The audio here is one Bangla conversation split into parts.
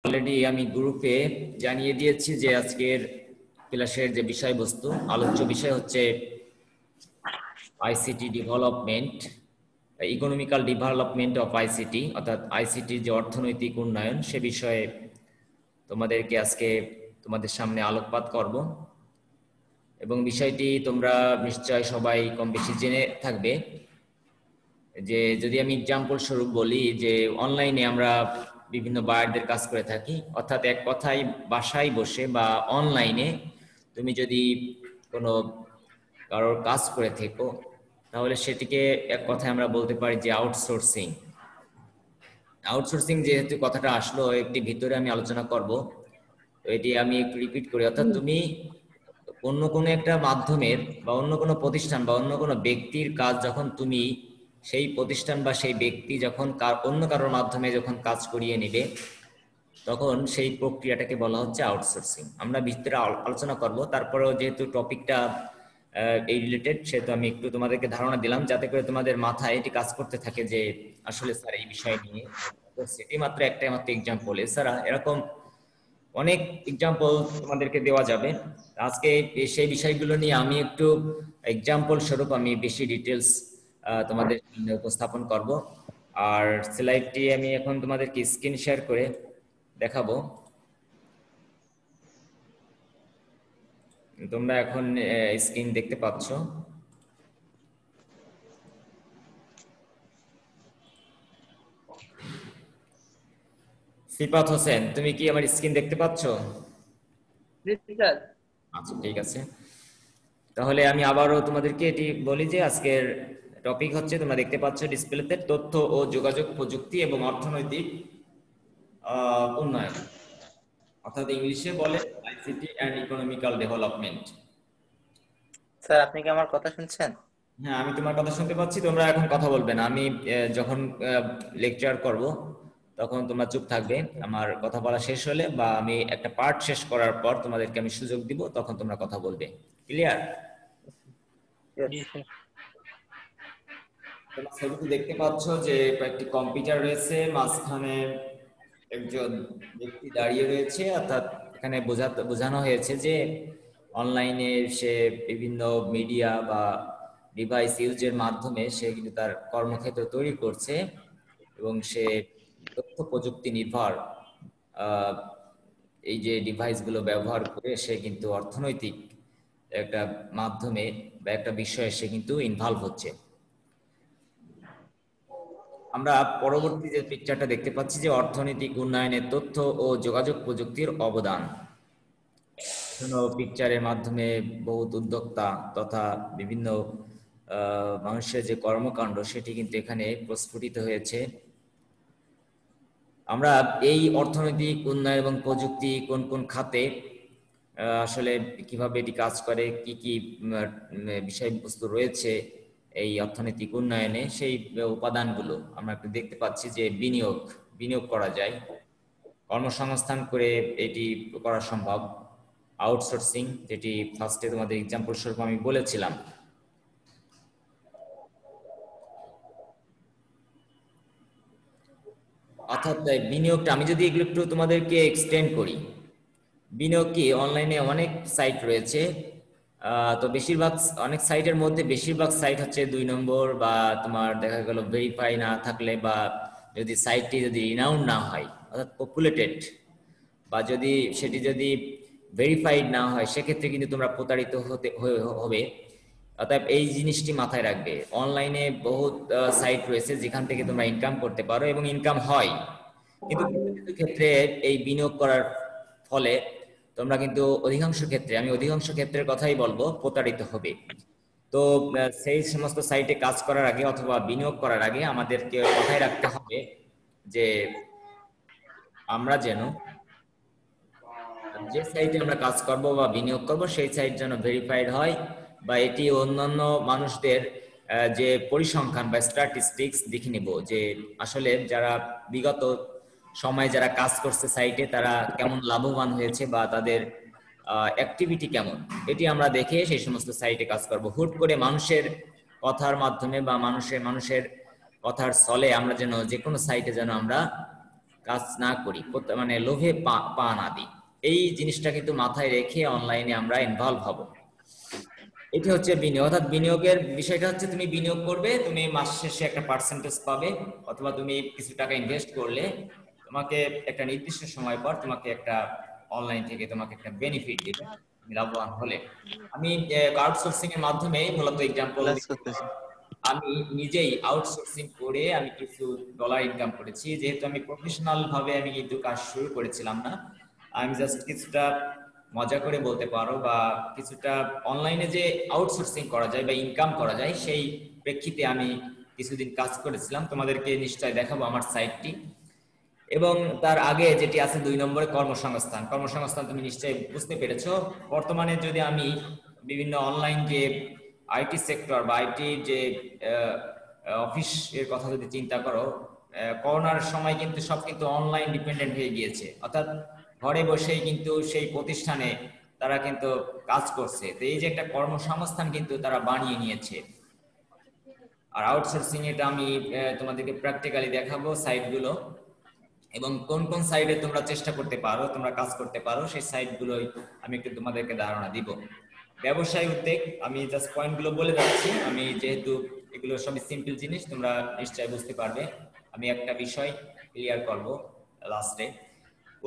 অলরেডি আমি গ্রুপে জানিয়ে দিয়েছি যে আজকের ক্লাসের যে বিষয়বস্তু আলোচ্য বিষয় হচ্ছে ICT development, economical development of ICT, অর্থাৎ আইসিটির যে অর্থনৈতিক উন্নয়ন সে বিষয়ে তোমাদেরকে আজকে তোমাদের সামনে আলোকপাত করব। এবং বিষয়টি তোমরা নিশ্চয় সবাই কম বেশি জেনে থাকবে যে যদি আমি এক্সাম্পল স্বরূপ বলি যে অনলাইনে আমরা বিভিন্ন বায়ারদের কাজ করে থাকি, অর্থাৎ এক কথায় বাসায় বসে বা অনলাইনে তুমি যদি কোনো কারোর কাজ করে থাকো তাহলে সেটিকে এক কথায় আমরা বলতে পারি যে আউটসোর্সিং। আউটসোর্সিং যেহেতু কথাটা আসলো একটি ভিতরে আমি আলোচনা করব, তো এটি আমি একটু রিপিট করি। অর্থাৎ তুমি অন্য কোনো একটা মাধ্যমের বা অন্য কোনো প্রতিষ্ঠান বা অন্য কোনো ব্যক্তির কাজ যখন তুমি সেই প্রতিষ্ঠান বা সেই ব্যক্তি যখন অন্য কারোর মাধ্যমে যখন কাজ করিয়ে নেবে তখন সেই প্রক্রিয়াটাকে বলা হচ্ছে আউটসোর্সিং। আমরা ভিতরে আলোচনা করব, তারপরেও যেহেতু টপিকটা এই রিলেটেড সেহেতু আমি একটু তোমাদেরকে ধারণা দিলাম যাতে করে তোমাদের মাথায় এটি কাজ করতে থাকে যে আসলে স্যার এই বিষয় নিয়ে সেটি মাত্র একটাই মাত্র এক্সাম্পল, এছাড়া এরকম অনেক এক্সাম্পল তোমাদেরকে দেওয়া যাবে। আজকে সেই বিষয়গুলো নিয়ে আমি একটু এক্সাম্পল স্বরূপ আমি বেশি ডিটেলস তোমাদের সামনে উপস্থাপন করব। আর স্লাইডটি আমি এখন তোমাদেরকে স্ক্রিন শেয়ার করে দেখাবো। তোমরা এখন স্ক্রিন দেখতে পাচ্ছ। সিফাত হোসেন, তুমি কি আমার স্ক্রিন দেখতে পাচ্ছ? আচ্ছা, ঠিক আছে। তাহলে আমি আবারও তোমাদেরকে এটি বলি যে আজকের টপিক হচ্ছে, তোমরা দেখতে পাচ্ছ ডিসপ্লেতে, তথ্য ও যোগাযোগ প্রযুক্তি এবং অর্থনৈতিক উন্নয়ন, অর্থাৎ ইংলিশে বলে ICT and economical development. Sir আপনি কি আমার কথা শুনছেন? হ্যাঁ, আমি তোমার কথা শুনতে পাচ্ছি। তোমরা এখন কথা বলবে না, আমি যখন লেকচার করব তখন তোমরা চুপ থাকবে। আমার কথা বলা শেষ হলে বা আমি একটা পার্ট শেষ করার পর তোমাদেরকে আমি সুযোগ দিব, তখন তোমরা কথা বলবে। ক্লিয়ার? তোমরা ছবিতে দেখতে পাচ্ছ যে একটি কম্পিউটার রয়েছে, মাঝখানে একজন ব্যক্তি দাঁড়িয়ে রয়েছে, অর্থাৎ এখানে বোঝানো হয়েছে যে অনলাইনে সে বিভিন্ন মিডিয়া বা ডিভাইস ইউজের মাধ্যমে সে কিন্তু তার কর্মক্ষেত্র তৈরি করছে এবং সে তথ্য প্রযুক্তি নির্ভর এই যে ডিভাইসগুলো ব্যবহার করে সে কিন্তু অর্থনৈতিক একটা মাধ্যমে বা একটা বিষয়ে সে কিন্তু ইনভলভ হচ্ছে। আমরা পরবর্তী যে পিকচারটা দেখতে পাচ্ছি যে অর্থনৈতিক উন্নয়নে তথ্য ও যোগাযোগ প্রযুক্তির অবদান। পিকচারের মাধ্যমে বহুত উদ্যোক্তা তথা বিভিন্ন মানুষের যে কর্মকাণ্ড সেটি কিন্তু এখানে প্রস্ফুটিত হয়েছে। আমরা এই অর্থনৈতিক উন্নয়ন এবং প্রযুক্তি কোন কোন খাতে আসলে কিভাবে এটি কাজ করে, কি কি বিষয়বস্তু রয়েছে এই অর্থনৈতিক উন্নয়নে, সেই উপাদানগুলো আমরা একটু দেখতে পাচ্ছি যে বিনিয়োগ করা যায়, কর্মসংস্থান করে এটি করা সম্ভব, আউটসোর্সিং যেটি ফার্স্টে তোমাদের এক্সাম্পল স্বরূপ আমি বলেছিলাম। অর্থাৎ বিনিয়োগটা আমি যদি এগুলো একটু তোমাদেরকে এক্সটেন্ড করি, বিনিয়োগ কি অনলাইনে অনেক সাইট রয়েছে, তো বেশিরভাগ অনেক সাইটের মধ্যে বেশিরভাগ সাইট হচ্ছে 2 নম্বর বা তোমার দেখা গেল ভেরিফাই না থাকলে বা যদি সাইটটি যদি রিনাউন্ড না হয় অর্থাৎ পপুলেটেড বা যদি সেটি যদি ভেরিফাইড না হয় সেক্ষেত্রে কিন্তু তোমরা প্রতারিত হবে। অতএব এই জিনিসটি মাথায় রাখবে, অনলাইনে বহুত সাইট রয়েছে যেখান থেকে তোমরা ইনকাম করতে পারো এবং ইনকাম হয়, কিন্তু কিছু কিছু ক্ষেত্রে এই বিনিয়োগ করার ফলে তোমরা কিন্তু আমি অধিকাংশ ক্ষেত্রের কথাই বলবো, প্রতারিত হবে। তো সেই সমস্ত সাইটে কাজ করার আগে অথবা বিনিয়োগ করার আগে আমাদেরকে মাথায় রাখতে হবে যে আমরা যেন যে সাইটে আমরা কাজ করব বা বিনিয়োগ করব সেই সাইট যেন ভেরিফাইড হয় বা এটি অন্যান্য মানুষদের যে পরিসংখ্যান বা স্ট্যাটিস্টিক্স দেখে নিব যে আসলে যারা বিগত সময়ে যারা কাজ করছে সাইটে তারা কেমন লাভবান হয়েছে বা তাদের অ্যাক্টিভিটি কেমন, এটি আমরা দেখে সেই সমস্ত সাইটে কাজ করব। হুট করে মানুষের কথার মাধ্যমে বা মানুষের কথার ছলে আমরা যেন যে কোনো সাইটে যেন আমরা কাজ না করি, মানে লোভে পা না দিই, এই জিনিসটা কিন্তু মাথায় রেখে অনলাইনে আমরা ইনভলভ হব। এটি হচ্ছে বিনিয়োগ। অর্থাৎ বিনিয়োগের বিষয়টা হচ্ছে তুমি বিনিয়োগ করবে, তুমি মাস শেষে একটা পার্সেন্টেজ পাবে, অথবা তুমি কিছু টাকা ইনভেস্ট করলে তোমাকে একটা নির্দিষ্ট সময় পর তোমাকে একটা অনলাইন থেকে তোমাকে একটা বেনিফিট দিবে তুমি লাভবান হলে। আমি আউটসোর্সিং এর মাধ্যমে মূলত এক্সাম্পল, ক্লাস করতেছি। আমি নিজেই আউটসোর্সিং করে আমি কিছু ডলার ইনকাম করেছি। যেহেতু আমি প্রফেশনাল ভাবে আমি কিন্তু কাজ শুরু করেছিলাম না, আমি জাস্ট কিছুটা মজা করে বলতে পারো, বা কিছুটা অনলাইনে যে আউটসোর্সিং করা যায় বা ইনকাম করা যায় সেই প্রেক্ষিতে আমি কিছুদিন কাজ করেছিলাম। তোমাদেরকে নিশ্চয় দেখাবো আমার সাইটটি। এবং তার আগে যেটি আছে 2 নম্বরে কর্মসংস্থান। কর্মসংস্থান তুমি নিশ্চয়ই বুঝতে পেরেছো। বর্তমানে যদি আমি বিভিন্ন অনলাইন যে আইটি সেক্টর বা আইটি যে অফিস এর কথা যদি চিন্তা করো, করোনার সময় কিন্তু সব কিন্তু অনলাইন ডিপেন্ডেন্ট হয়ে গিয়েছে। অর্থাৎ ঘরে বসেই কিন্তু সেই প্রতিষ্ঠানে তারা কিন্তু কাজ করছে। তো এই যে একটা কর্মসংস্থান কিন্তু তারা বানিয়ে নিয়েছে। আর আউটসোর্সিং এটা আমি তোমাদেরকে প্র্যাকটিক্যালি দেখাবো সাইটগুলো, এবং কোন কোন সাইডে তোমরা চেষ্টা করতে পারো, তোমরা কাজ করতে পারো, সেই সাইটগুলোই আমি একটু তোমাদেরকে ধারণা দিব। ব্যবসায় উদ্যোগ আমি জাস্ট পয়েন্টগুলো বলে যাচ্ছি, আমি যেহেতু এগুলো সবই সিম্পল জিনিস তোমরা নিশ্চয়ই বুঝতে পারবে। আমি একটা বিষয় ক্লিয়ার করব লাস্টে।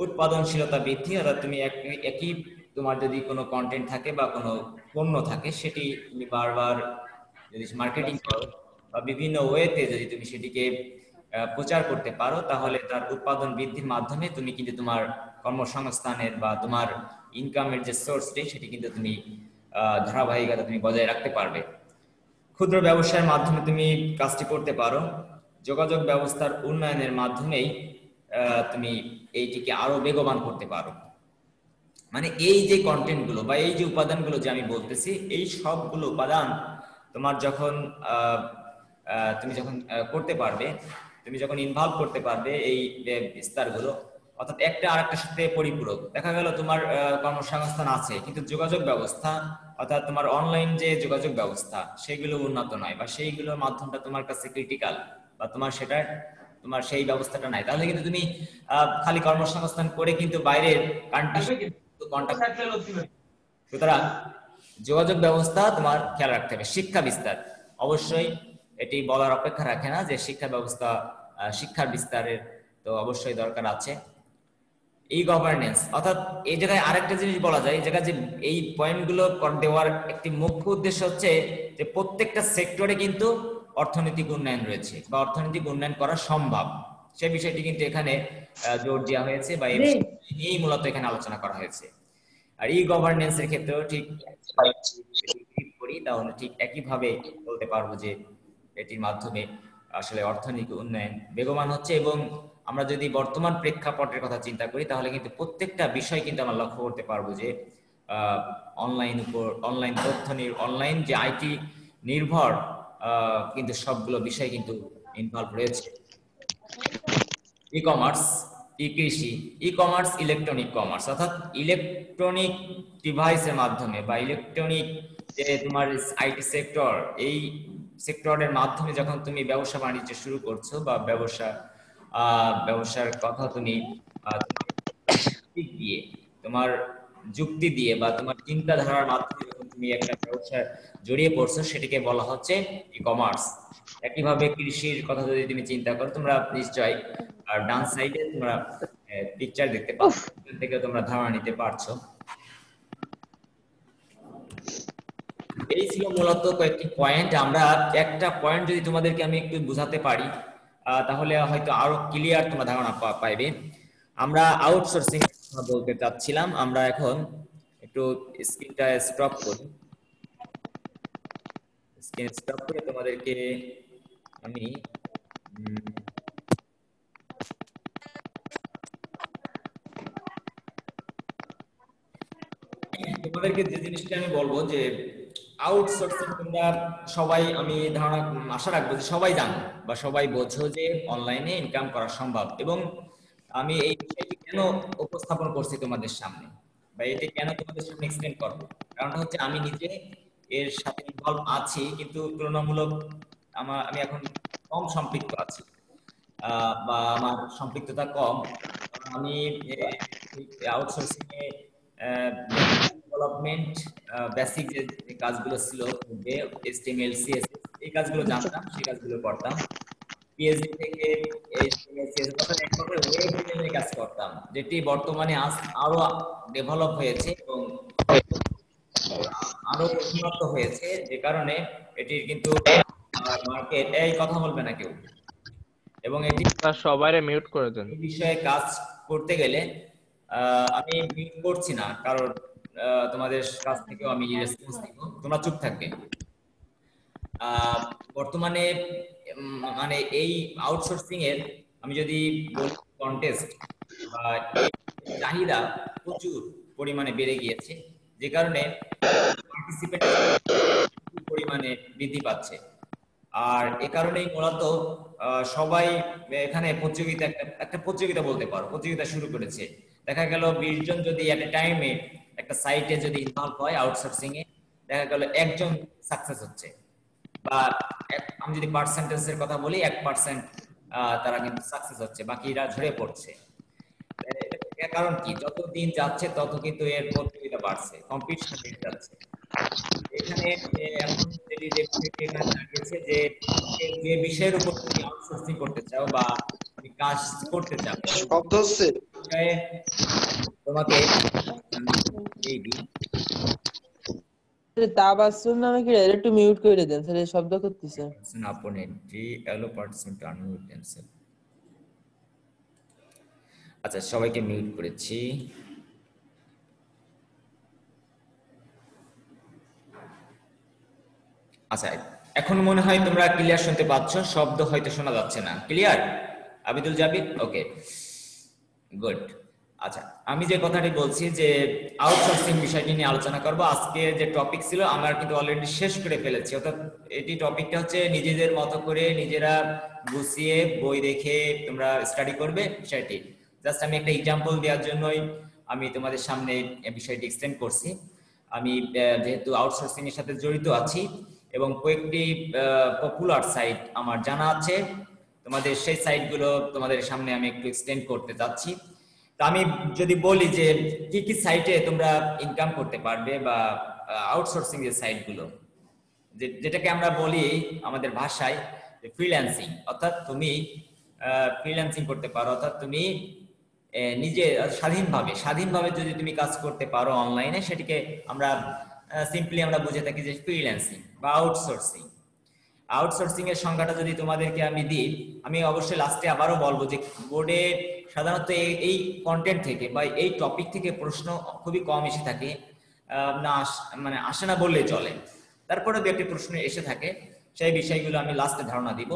উৎপাদনশীলতা বৃদ্ধি, অর্থাৎ তুমি একই তোমার যদি কোনো কন্টেন্ট থাকে বা কোনো পণ্য থাকে, সেটি তুমি বারবার যদি মার্কেটিং করো বা বিভিন্ন ওয়েতে যদি তুমি সেটিকে প্রচার করতে পারো, তাহলে তার উৎপাদন বৃদ্ধির মাধ্যমে তুমি কিন্তু তোমার কর্মসংস্থানের বা তোমার ইনকামের যে সোর্সটি সেটি কিন্তু তুমি ধারাবাহিকতা তুমি বজায় রাখতে পারবে। ক্ষুদ্র ব্যবসায়ের মাধ্যমে তুমি কাজটি করতে পারো। যোগাযোগ ব্যবস্থার উন্নয়নের মাধ্যমেই তুমি এইটিকে আরো বেগবান করতে পারো। মানে এই যে কন্টেন্ট গুলো বা এই যে উপাদানগুলো যে আমি বলতেছি, এই সবগুলো উপাদান তোমার যখন তুমি যখন করতে পারবে, তুমি যখন ইনভলভ করতে পারবে এই বিস্তারগুলো, অর্থাৎ একটা আরেকটার সাথে পরিপূরক। দেখা গেল তোমার কর্মসংস্থান আছে কিন্তু যোগাযোগ ব্যবস্থা, অর্থাৎ তোমার অনলাইন যে যোগাযোগ ব্যবস্থা সেগুলো উন্নত নয়, বা সেইগুলোর মাধ্যমটা তোমার কাছে ক্রিটিক্যাল, বা তোমার সেটা তোমার সেই ব্যবস্থাটা নাই, তাহলে কিন্তু তুমি খালি কর্মসংস্থান করে কিন্তু বাইরের কান্ট্রি। সুতরাং যোগাযোগ ব্যবস্থা তোমার খেয়াল রাখতে হবে। শিক্ষা বিস্তার, অবশ্যই এটি বলার অপেক্ষা রাখে না যে শিক্ষা ব্যবস্থা, শিক্ষার বিস্তারের তো অবশ্যই দরকার আছে। ই গভর্নেন্স, অর্থাৎ এই জায়গায় আরেকটা জিনিস বলা যায়, এই জায়গায় যে এই পয়েন্টগুলো দেওয়ার একটি মুখ্য উদ্দেশ্য হচ্ছে যে প্রত্যেকটা সেক্টরে কিন্তু অর্থনৈতিক উন্নয়ন রয়েছে বা অর্থনৈতিক উন্নয়ন করা সম্ভব, সে বিষয়টি কিন্তু এখানে জোর দেওয়া হয়েছে বা এই বিষয়টি নিয়েই মূলত এখানে আলোচনা করা হয়েছে। আর ই গভর্নেন্স এর ক্ষেত্রেও ঠিক করি, তাহলে ঠিক একইভাবে বলতে পারবো যে এটির মাধ্যমে আসলে অর্থনৈতিক উন্নয়ন বেগবান হচ্ছে। এবং আমরা যদি বর্তমান প্রেক্ষাপটের কথা চিন্তা করি, তাহলে কিন্তু প্রত্যেকটা বিষয় কিন্তু আমরা লক্ষ্য করতে পারবো যে অনলাইন উপর, অনলাইন তথ্য অনলাইন যে আইটি নির্ভর কিন্তু সবগুলো বিষয় কিন্তু ইনভলভ রয়েছে। ই কমার্স, ই কৃষি, ই কমার্স ইলেকট্রনিক কমার্স, অর্থাৎ ইলেকট্রনিক ডিভাইসের মাধ্যমে বা ইলেকট্রনিক যে তোমার আইটি সেক্টর, এই সেক্টরের মাধ্যমে যখন তুমি ব্যবসা বাণিজ্য শুরু করছো বা ব্যবসার কথা তুমি দিয়ে, তোমার যুক্তি দিয়ে বা তোমার চিন্তাধারার মাধ্যমে যখন তুমি একটা ব্যবসা জড়িয়ে পড়ছো, সেটিকে বলা হচ্ছে ই কমার্স। একইভাবে কৃষির কথা যদি তুমি চিন্তা করো, তোমরা নিশ্চয়ই আর ডান সাইডে তোমরা পিকচার দেখতে পাচ্ছ, এখান থেকে তোমরা ধারণা নিতে পারছো। এই ছিল মূলত কয়েকটি পয়েন্ট। আমরা একটা পয়েন্ট যদি তোমাদেরকে আমি একটু বুঝাতে পারি, তাহলে হয়তো আরো ক্লিয়ার তোমরা ধারণা পাইবে। আমরা আউটসোর্সিং কথা বলতে চাচ্ছিলাম। আমরা এখন একটু স্ক্রিনটা স্টপ করি, স্ক্রিন স্টপ করে তোমাদেরকে আমি তোমাদেরকে যে জিনিসটা আমি বলবো যে আউটসোর্সিং তোমরা সবাই, আমি ধারণা আশা রাখবো যে সবাই জানো বা সবাই বোঝো যে অনলাইনে ইনকাম করা সম্ভব। এবং আমি এই বিষয়টি কেন উপস্থাপন করছি তোমাদের সামনে বা এটি কেন তোমাদের সামনে এক্সপ্লেন করবো, কারণটা হচ্ছে আমি নিজে এর সাথে ইনভলভ আছি, কিন্তু তুলনামূলক আমি এখন কম সম্পৃক্ত আছি। বা আমার সম্পৃক্ততা কম, কারণ আমি আউটসোর্সিং এ ডেভেলপমেন্ট বেসিক যে যে কাজগুলো ছিল, HTML CSS এই কাজগুলো জানতাম, সেই কাজগুলো করতাম। পিএইচডি থেকে HTML CSS অর্থাৎ এক কথায় ওয়েব ডিজাইনের কাজ করতাম, যেটি বর্তমানে আরো ডেভেলপ হয়েছে এবং আরো উন্নত হয়েছে, যে কারণে এটির কিন্তু মার্কেট, এই কথা বলবে না কেউ, এবং এটি স্যার সবাইরে মিউট করে দেন। এই বিষয়ে কাজ করতে গেলে আমি মিউট করছি না, কারণ তোমাদের কাছ থেকেও আমি রেসপন্স নিব, তোমরা চুপ থাকবে। বর্তমানে মানে এই আউটসোর্সিং এর আমি যদি বলি কন্টেস্ট বা এই চাহিদা প্রচুর পরিমাণে বেড়ে গিয়েছে, যে কারণে পার্টিসিপেন্ট পরিমাণে বৃদ্ধি পাচ্ছে। আর এ কারণেই মূলত সবাই এখানে প্রতিযোগিতা, একটা প্রতিযোগিতা বলতে পারো, প্রতিযোগিতা শুরু করেছে। দেখা গেল 20 জন যদি এট এ টাইমে একটা সাইটে যদি ইনভলভ হয় আউটসোর্সিং এ, দেখা গেল একজন সাকসেস হচ্ছে, বা আমি যদি পার্সেন্টেজের কথা বলি 1% তারা কিন্তু সাকসেস হচ্ছে, বাকিরা ঝরে পড়ছে। এর কারণ কি, যত দিন যাচ্ছে তত কিন্তু এর প্রতিযোগিতা বাড়ছে, কম্পিটিশন বেড়ে যাচ্ছে। এখানে এখন যেটি এখানে দাঁড়িয়েছে যে যে বিষয়ের উপর তুমি আউটসোর্সিং করতে চাও বা তুমি কাজ করতে চাও, শব্দ হচ্ছে তোমাকে এই তাবাসসুম নামে কি একটু মিউট করে দেন স্যার, এই শব্দ করতেছে। opponent allow participant to unmute themselves। আচ্ছা, সবাইকে মিউট করেছি। আচ্ছা, এখন মনে হয় তোমরা ক্লিয়ার শুনতে পাচ্ছ, শব্দ হয়তো শোনা যাচ্ছে না। ক্লিয়ার আবিদুল জাবিদ? ওকে, গুড। আচ্ছা, আমি যে কথাটি বলছি যে আউটসোর্সিং বিষয়টি নিয়ে আলোচনা করব। আজকে যে টপিক ছিল আমরা কিন্তু অলরেডি শেষ করে ফেলেছি, অর্থাৎ এটি টপিকটা হচ্ছে নিজেদের মতো করে নিজেরা গুছিয়ে বই দেখে তোমরা স্টাডি করবে বিষয়টি। জাস্ট আমি একটা এক্সাম্পল দেওয়ার জন্যই আমি তোমাদের সামনে বিষয়টি এক্সপ্লেন করছি। আমি যেহেতু আউটসোর্সিং এর সাথে জড়িত আছি এবং কয়েকটি পপুলার সাইট আমার জানা আছে, তোমাদের সেই সাইটগুলো তোমাদের সামনে আমি একটু এক্সপ্লেন করতে চাচ্ছি। তা আমি যদি বলি যে কি কি সাইটে তোমরা ইনকাম করতে পারবে, বা আউটসোর্সিং এর সাইটগুলো, যেটাকে আমরা বলি আমাদের ভাষায় ফ্রিল্যান্সিং, অর্থাৎ তুমি ফ্রিল্যান্সিং করতে পারো, অর্থাৎ তুমি নিজে স্বাধীনভাবে যদি তুমি কাজ করতে পারো অনলাইনে, সেটিকে আমরা সিম্পলি আমরা বুঝে থাকি যে ফ্রিল্যান্সিং বা আউটসোর্সিং। আউটসোর্সিং এর সংজ্ঞাটা যদি তোমাদেরকে আমি দিই, আমি অবশ্যই লাস্টে আবারও বলবো যে বোর্ডে সাধারণত এই কন্টেন্ট থেকে বা এই টপিক থেকে প্রশ্ন খুবই কম এসে থাকে, না মানে আসে না বললে চলে, তারপরে দু একটি প্রশ্ন এসে থাকে, সেই বিষয়গুলো আমি লাস্টে ধারণা দিব।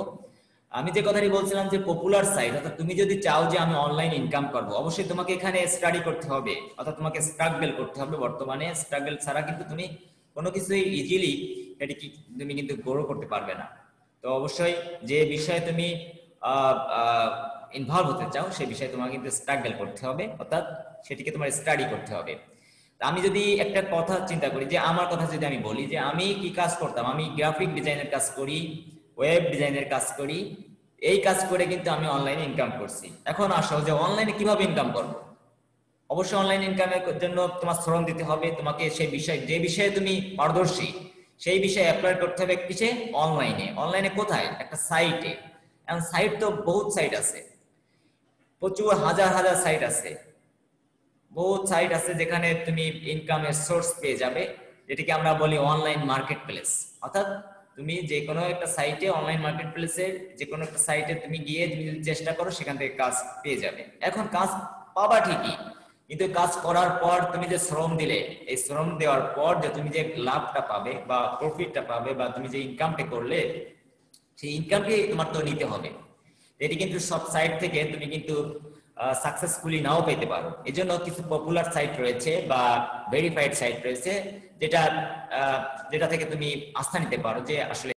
আমি যে কথাটি বলছিলাম যে পপুলার সাইট, অর্থাৎ তুমি যদি চাও যে আমি অনলাইন ইনকাম করব, অবশ্যই তোমাকে এখানে স্টাডি করতে হবে, অর্থাৎ তোমাকে স্ট্রাগল করতে হবে। বর্তমানে স্ট্রাগল ছাড়া কিন্তু তুমি কোনো কিছুই ইজিলি এটি তুমি কিন্তু গ্রো করতে পারবে না। তো অবশ্যই যে বিষয়ে তুমি ইনভলভ হতে চাও সেই বিষয়ে তোমাকে কিন্তু স্ট্রাগল করতে হবে, অর্থাৎ সেটিকে তোমার স্টাডি করতে হবে। আমি যদি একটা কথা চিন্তা করি, যে আমার কথা যদি আমি বলি যে আমি কি কাজ করতাম, আমি গ্রাফিক ডিজাইনের কাজ করি, ওয়েব ডিজাইনের কাজ করি, এই কাজ করে কিন্তু আমি অনলাইনে ইনকাম করছি। এখন আসো যে অনলাইনে কিভাবে ইনকাম করব। অবশ্যই অনলাইন ইনকামের জন্য তোমার শ্রম দিতে হবে, তোমাকে সেই বিষয়, যে বিষয়ে তুমি পারদর্শী সেই বিষয়ে অ্যাপ্লাই করতে হবে কিসে, অনলাইনে। অনলাইনে কোথায়? একটা সাইটে। এখন সাইট তো বহুত সাইট আছে, প্রচুর হাজার হাজার সাইট আছে, বহুত সাইট আছে যেখানে তুমি ইনকামের সোর্স পেয়ে যাবে, যেটিকে আমরা বলি অনলাইন মার্কেট প্লেস। অর্থাৎ তুমি যে কোনো একটা সাইটে, অনলাইন মার্কেট প্লেসে যে কোনো একটা সাইটে তুমি গিয়ে তুমি যদি চেষ্টা করো সেখান থেকে কাজ পেয়ে যাবে। এখন কাজ পাবা ঠিকই, কিন্তু কাজ করার পর তুমি যে শ্রম দিলে, এই শ্রম দেওয়ার পর যে তুমি যে লাভটা পাবে বা প্রফিটটা পাবে বা তুমি যে ইনকামটা করলে, সেই ইনকামটি তোমার তো নিতে হবে। এটি কিন্তু সব সাইট থেকে তুমি কিন্তু সাকসেসফুলি নাও পেতে পারো। এজন্য কিছু পপুলার সাইট রয়েছে বা ভেরিফাইড সাইট রয়েছে, যেটা থেকে তুমি আস্থা নিতে পারো যে আসলে